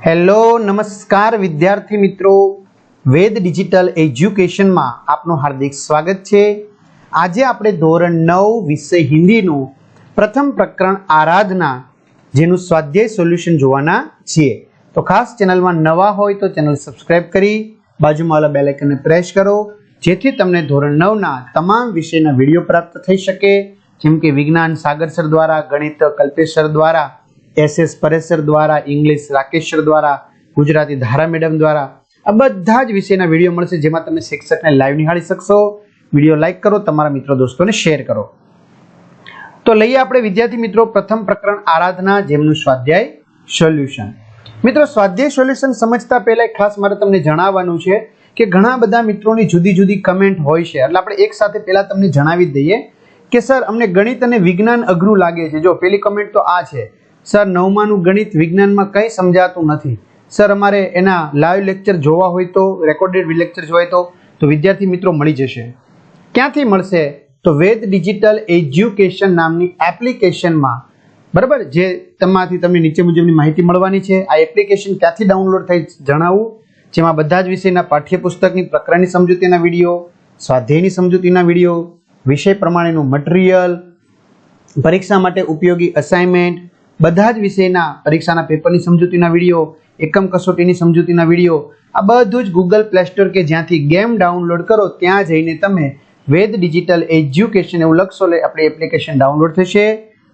Hello નમસ્કાર વિદ્યાર્થી મિત્રો, વેદ ડિજિટલ એજ્યુકેશનમાં આપનું હાર્દિક સ્વાગત છે। આજે આપણે ધોરણ 9 વિષય હિન્દીનું પ્રથમ પ્રકરણ આરાધના જેનું સ્વાધ્યાય સોલ્યુશન જોવાના છીએ। તો ખાસ ચેનલમાં નવા હોય તો ચેનલ સબસ્ક્રાઇબ કરી બાજુમાં વાળા બેલ આઇકનને પ્રેસ કરો જેથી તમને ધોરણ 9ના તમામ વિષયના વિડીયો પ્રાપ્ત થઈ શકે, જેમ કે વિજ્ઞાન સાગર સર દ્વારા, ગણિત કલ્પેશ સર દ્વારા, SS પરેશ સર દ્વારા, ઇંગ્લિશ રાકેશ સર દ્વારા, ગુજરાતી ધારા મેડમ દ્વારા આ બધા જ વિષયના વિડીયો મળશે, જેમાં તમે શિક્ષકને લાઈવ નિહાળી શકશો। વિડીયો લાઈક કરો, તમારા મિત્રો દોસ્તોને શેર કરો। તો લઈએ આપણે વિદ્યાર્થી મિત્રો પ્રથમ પ્રકરણ આરાધના જેમનું સ્વાધ્યાય સોલ્યુશન। મિત્રો સ્વાધ્યાય સોલ્યુશન સમજતા પહેલા ખાસ મારે તમને જણાવવાનું છે કે ઘણા બધા મિત્રોની જુદી જુદી કમેન્ટ હોય છે, એટલે આપણે એક સાથે પહેલા તમને જણાવી દઈએ કે સર અમને ગણિત અને વિજ્ઞાન અઘરું લાગે છે। જો પહેલી કમેન્ટ તો આ છે, સર 9માનું ગણિત વિજ્ઞાનમાં કંઈ સમજાતું નથી, સર અમારે એના લાઈવ લેક્ચર જોવા હોય તો, રેકોર્ડેડ લેક્ચર જોવા હોય તો વિદ્યાર્થી મિત્રો મળી જશે। ક્યાંથી મળશે? તો વેદ ડિજિટલ એજ્યુકેશન નામની એપ્લિકેશનમાં, બરાબર, જે તમારાથી તમને નીચે મુજબની માહિતી મળવાની છે। આ એપ્લિકેશન ક્યાંથી ડાઉનલોડ થઈ જણાવું, જેમાં બધા જ વિષયના પાઠ્યપુસ્તકની પ્રકરણની સમજૂતીના વિડીયો, સ્વાધ્યાયની સમજૂતીના વિડીયો, વિષય પ્રમાણેનું મટીરિયલ, પરીક્ષા માટે ઉપયોગી અસાઇનમેન્ટ, બધા જ વિષયના પરીક્ષાના પેપરની સમજૂતીના વિડીયો, એકમ કસોટીની સમજૂતીના વિડીયો, આ બધું જ ગૂગલ પ્લે સ્ટોર કે જ્યાંથી ગેમ ડાઉનલોડ કરો ત્યાં જઈને તમે વેદ ડિજિટલ એજ્યુકેશન એવું લખશો એટલે આપણી એપ્લિકેશન ડાઉનલોડ થશે,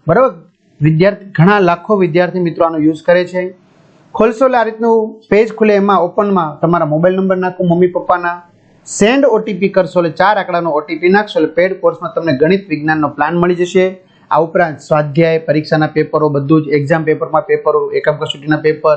બરાબર। વિદ્યાર્થી ઘણા લાખો વિદ્યાર્થી મિત્રો આનો યુઝ કરે છે। ખોલશો એટલે આ રીતનું પેજ ખુલે, એમાં ઓપનમાં તમારા મોબાઈલ નંબર નાખો, મમ્મી પપ્પાના, સેન્ડ ઓટીપી કરશો એટલે 4 આંકડાનો ઓટીપી નાખશો એટલે પેડ કોર્સમાં તમને ગણિત વિજ્ઞાનનો પ્લાન મળી જશે। આ ઉપરાંત સ્વાધ્યાય, પરીક્ષાના પેપરો, બધું જ એક્ઝામ પેપરમાં પેપરો, એકમ કસોટીના પેપર,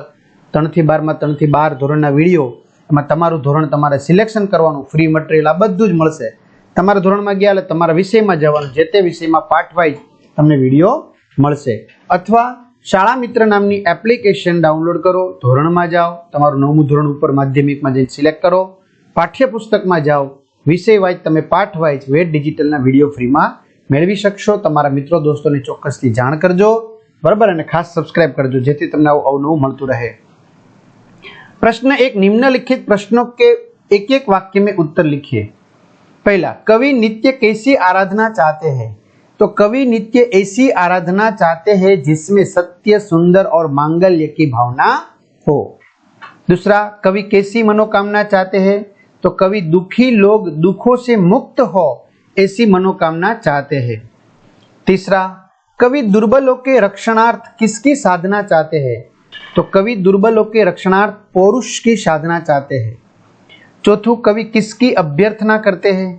3 થી 12માં 3 થી 12 ધોરણના વિડીયો, એમાં તમારું ધોરણ તમારે સિલેક્શન કરવાનું, ફ્રી મટીરિયલ આ બધું જ મળશે। તમારા ધોરણમાં ગયા એટલે તમારા વિષયમાં જવાનું, જે તે વિષયમાં પાર્ટ વાઇઝ તમને વિડીયો મળશે। અથવા શાળા મિત્ર નામની એપ્લિકેશન ડાઉનલોડ કરો, ધોરણમાં જાઓ, તમારું 9મું ધોરણ ઉપર માધ્યમિકમાં જઈને સિલેક્ટ કરો, પાઠ્યપુસ્તકમાં જાઓ, વિષય વાઇઝ તમે પાઠ વાઇઝ વેદ ડિજિટલના વિડીયો ફ્રીમાં મેળવી શકશો। તમારા મિત્રો દોસ્તોને ચોક્કસથી જાણ કરજો, બરાબર, અને ખાસ સબસ્ક્રાઇબ કરજો જેથી તમને આવું અવનવું મળતું રહે। प्रश्न 1, निम्नलिखित प्रश्नों के एक एक वाक्य में उत्तर लिखिए। पहला, कवि नित्य कैसी आराधना चाहते हैं? तो कवि नित्य ऐसी आराधना चाहते हैं जिसमें सत्य, सुंदर और मांगल्य की भावना हो। दूसरा, कवि कैसी मनोकामना चाहते हैं? तो कवि दुखी लोग दुखों से मुक्त हो ऐसी मनोकामना चाहते हैं। तीसरा, कवि दुर्बलों के रक्षणार्थ किसकी साधना चाहते हैं? तो कवि दुर्बलों के रक्षणार्थ पौरुष की साधना चाहते हैं। चौथों, कवि किसकी अभ्यर्थना करते हैं?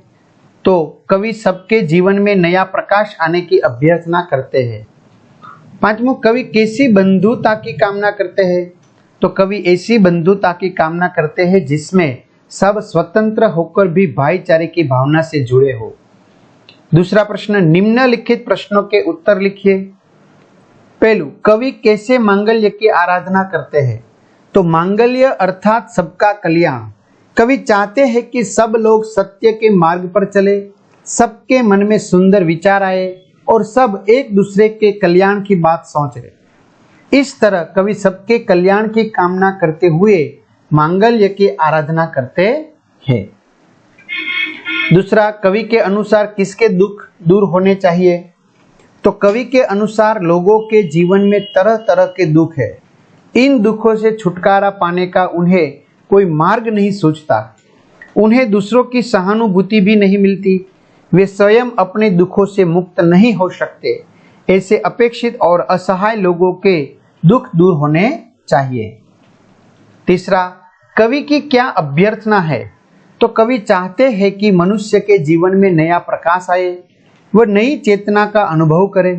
तो कवि सबके जीवन में नया प्रकाश आने की अभ्यर्थना करते हैं। पांचवों, कवि कैसी बंधुता की कामना करते हैं? तो कवि ऐसी बंधुता की कामना करते हैं जिसमें सब स्वतंत्र होकर भी भाईचारे की भावना से जुड़े हो। दूसरा प्रश्न, निम्नलिखित प्रश्नों के उत्तर लिखिए। पहलू, कवि कैसे मांगल्य की आराधना करते हैं? तो मांगल्य अर्थात सबका कल्याण। कवि चाहते हैं कि सब लोग सत्य के मार्ग पर चले, सबके मन में सुंदर विचार आए और सब एक दूसरे के कल्याण की बात सोचे। इस तरह कवि सबके कल्याण की कामना करते हुए मांगल्य की आराधना करते हैं। दूसरा, कवि के अनुसार किसके दुख दूर होने चाहिए? तो कवि के अनुसार लोगों के जीवन में तरह तरह के दुख है, इन दुखों से छुटकारा पाने का उन्हें कोई मार्ग नहीं सूझता, उन्हें दूसरों की सहानुभूति भी नहीं मिलती, वे स्वयं अपने दुखों से मुक्त नहीं हो सकते, ऐसे अपेक्षित और असहाय लोगों के दुख दूर होने चाहिए। तीसरा, कवि की क्या अभ्यर्थना है? तो कवि चाहते हैं कि मनुष्य के जीवन में नया प्रकाश आए, वह नई चेतना का अनुभव करे,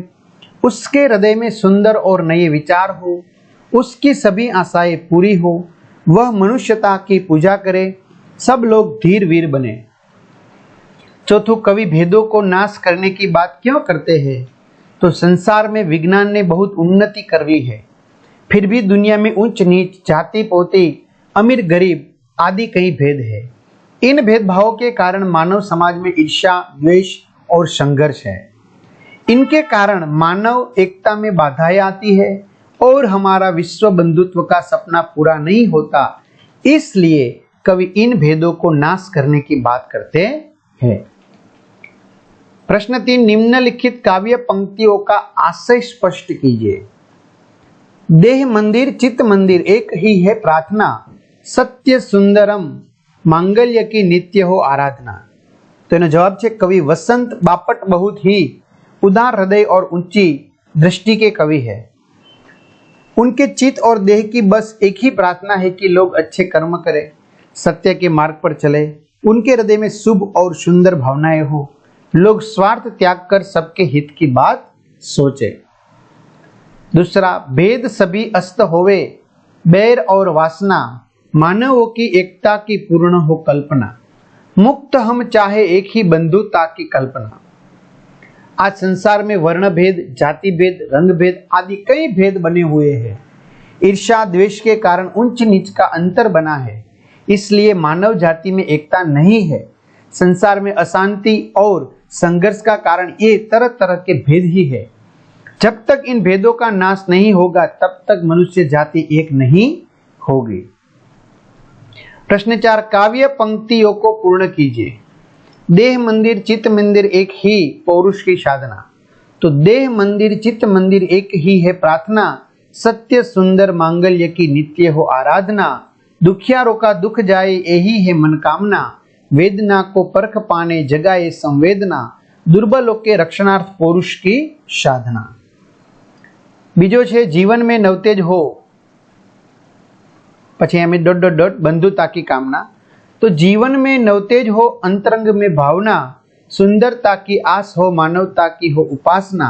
उसके हृदय में सुंदर और नए विचार हो, उसकी सभी आशाएं पूरी हो, वह मनुष्यता की पूजा करे, सब लोग धीर वीर बने। चौथों, कवि भेदों को नाश करने की बात क्यों करते हैं? तो संसार में विज्ञान ने बहुत उन्नति कर ली है, फिर भी दुनिया में ऊंच नीच, जाति पोती, अमीर गरीब आदि कई भेद है। इन भेदभावों के कारण मानव समाज में ईर्ष्या, द्वेष और संघर्ष है। इनके कारण मानव एकता में बाधाएं आती है और हमारा विश्व बंधुत्व का सपना पूरा नहीं होता, इसलिए कवि इन भेदों को नाश करने की बात करते हैं। प्रश्न 3, निम्नलिखित काव्य पंक्तियों का आशय स्पष्ट कीजिए। देह मंदिर चित्त मंदिर एक ही है प्रार्थना, सत्य सुंदरम मांगल्य की नित्य हो आराधना। तो एनो जवाब है कवि वसंत बापट बहुत ही उदार हृदय और ऊंची दृष्टि के कवि है। उनके चित्त और देह की बस एक ही प्रार्थना है कि लोग अच्छे कर्म करें, सत्य के मार्ग पर चले, उनके हृदय में शुभ और सुंदर भावनाएं हो, लोग स्वार्थ त्याग कर सबके हित की बात सोचे। दूसरा, भेद सभी अस्त होवे, बैर और वासना, मानवों की एकता की पूर्ण हो कल्पना, मुक्त हम चाहे एक ही बंधुता की कल्पना। आज संसार में वर्ण भेद, जाति भेद, रंग भेद आदि कई भेद बने हुए हैं। ईर्ष्या द्वेष के कारण ऊंच नीच का अंतर बना है, इसलिए मानव जाति में एकता नहीं है। संसार में अशांति और संघर्ष का कारण ये तरह तरह के भेद ही है। जब तक इन भेदों का नाश नहीं होगा तब तक मनुष्य जाति एक नहीं होगी। प्रश्न 4, काव्य पंक्तियों को पूर्ण कीजिए। देह मंदिर चित्त मंदिर एक ही पौरुष की साधना। तो देह मंदिर चित्त मंदिर एक ही है प्रार्थना, सत्य सुंदर मांगल्य की नित्य हो आराधना, दुखियारों का दुख जाए यही है मनकामना, वेदना को परख पाने जगाए संवेदना, दुर्बलों के रक्षणार्थ पौरुष की साधना। बीजो छे जीवन में नवतेज हो, पछी हमें ... बंधुता की कामना। तो जीवन में नवतेज हो अंतरंग में भावना, सुंदरता की आस हो मानवता की हो उपासना,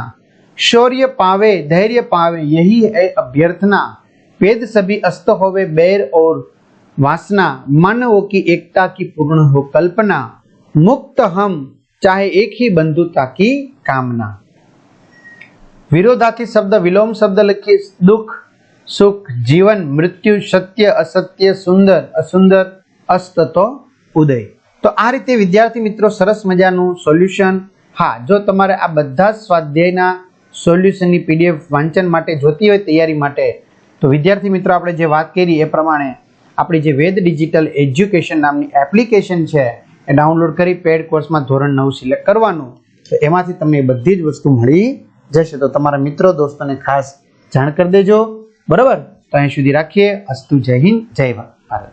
शौर्य पावे धैर्य पावे यही है अभ्यर्थना, वेद सभी अस्त होवे बैर और वासना, मानवों की एकता की पूर्ण हो कल्पना, मुक्त हम चाहे एक ही बंधुता की कामना। विरोधार्थी शब्द विलोम शब्द लिखिए। दुख सुख जीवन मृत्यु सत्य असत्य सुंदर असुंदर अस्त तो उदय। तो आ रीते विद्यार्थी मित्रों सरस मजाનું સોલ્યુશન। हाँ, जो तमारे आ बधा स्वाध्यायना સોલ્યુશનની पीडीएफ वांचन माटे जोती होय तैयारी माटे, तो विद्यार्थी मित्रों आपणे जे वात करी ए प्रमाणे आपणी जे वेद डिजिटल एज्युकेशन नामनी एप्लिकेशन छे ए डाउनलॉड करी पेड कोर्समां धोरण 9 सिलेक्ट करवानुं। तो एमांथी तमने बधी ज वस्तु मळी जशे। तो तमारा मित्रों दोस्तोने खास जाण कर देजो, बराबर। तो अहीं सुधी राखीए। अस्तु। जय हिंद, जय भारत।